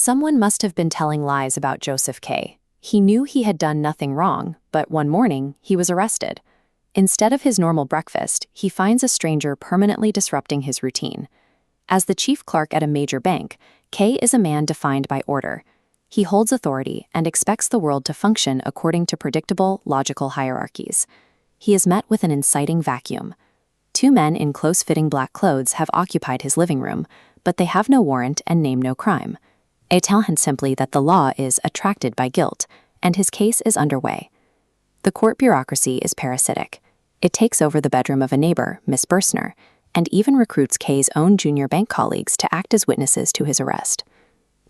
Someone must have been telling lies about Joseph K. He knew he had done nothing wrong, but one morning, he was arrested. Instead of his normal breakfast, he finds a stranger permanently disrupting his routine. As the chief clerk at a major bank, K is a man defined by order. He holds authority and expects the world to function according to predictable, logical hierarchies. He is met with an inciting vacuum. Two men in close-fitting black clothes have occupied his living room, but they have no warrant and name no crime. They tell him simply that the law is attracted by guilt, and his case is underway. The court bureaucracy is parasitic. It takes over the bedroom of a neighbor, Miss Bursner, and even recruits K's own junior bank colleagues to act as witnesses to his arrest.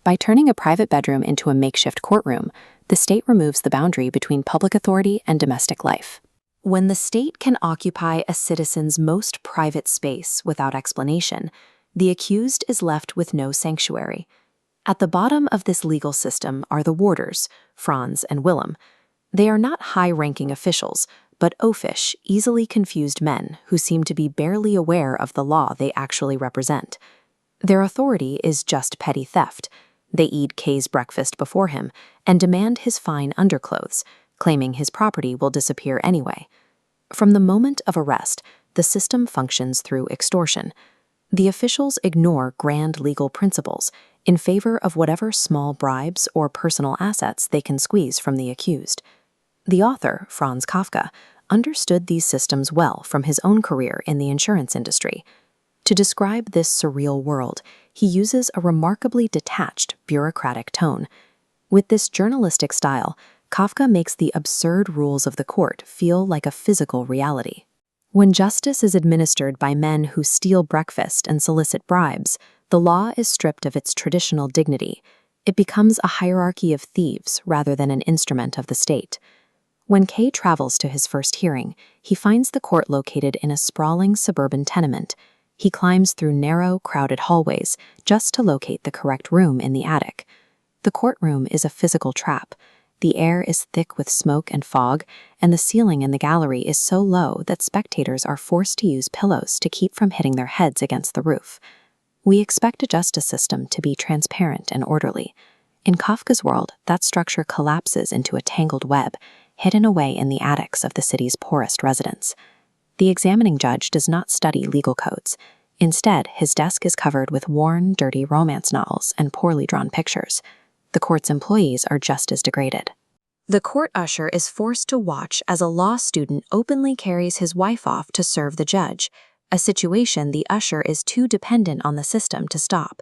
By turning a private bedroom into a makeshift courtroom, the state removes the boundary between public authority and domestic life. When the state can occupy a citizen's most private space without explanation, the accused is left with no sanctuary. At the bottom of this legal system are the warders, Franz and Willem. They are not high-ranking officials, but oafish, easily confused men who seem to be barely aware of the law they actually represent. Their authority is just petty theft. They eat K's breakfast before him and demand his fine underclothes, claiming his property will disappear anyway. From the moment of arrest, the system functions through extortion. The officials ignore grand legal principles in favor of whatever small bribes or personal assets they can squeeze from the accused. The author, Franz Kafka, understood these systems well from his own career in the insurance industry. To describe this surreal world, he uses a remarkably detached, bureaucratic tone. With this journalistic style, Kafka makes the absurd rules of the court feel like a physical reality. When justice is administered by men who steal breakfast and solicit bribes, the law is stripped of its traditional dignity. It becomes a hierarchy of thieves rather than an instrument of the state. When K travels to his first hearing, he finds the court located in a sprawling suburban tenement. He climbs through narrow, crowded hallways just to locate the correct room in the attic. The courtroom is a physical trap. The air is thick with smoke and fog, and the ceiling in the gallery is so low that spectators are forced to use pillows to keep from hitting their heads against the roof. We expect a justice system to be transparent and orderly. In Kafka's world, that structure collapses into a tangled web, hidden away in the attics of the city's poorest residents. The examining judge does not study legal codes. Instead, his desk is covered with worn, dirty romance novels and poorly drawn pictures. The court's employees are just as degraded. The court usher is forced to watch as a law student openly carries his wife off to serve the judge, a situation the usher is too dependent on the system to stop.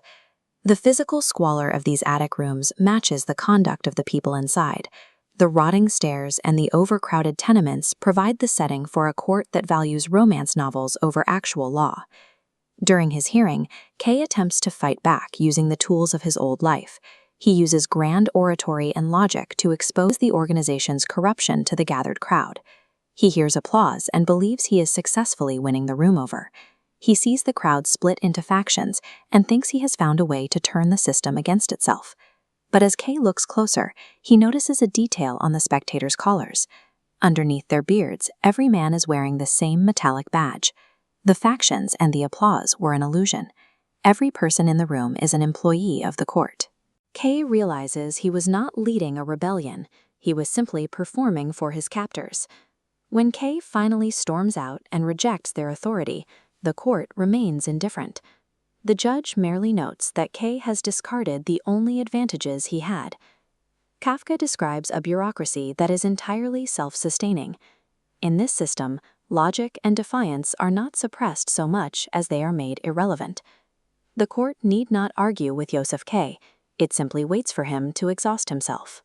The physical squalor of these attic rooms matches the conduct of the people inside. The rotting stairs and the overcrowded tenements provide the setting for a court that values romance novels over actual law. During his hearing, K attempts to fight back using the tools of his old life. He uses grand oratory and logic to expose the organization's corruption to the gathered crowd. He hears applause and believes he is successfully winning the room over. He sees the crowd split into factions and thinks he has found a way to turn the system against itself. But as K looks closer, he notices a detail on the spectators' collars. Underneath their beards, every man is wearing the same metallic badge. The factions and the applause were an illusion. Every person in the room is an employee of the court. K realizes he was not leading a rebellion. He was simply performing for his captors. When K finally storms out and rejects their authority, the court remains indifferent. The judge merely notes that K has discarded the only advantages he had. Kafka describes a bureaucracy that is entirely self-sustaining. In this system, logic and defiance are not suppressed so much as they are made irrelevant. The court need not argue with Joseph K. It simply waits for him to exhaust himself.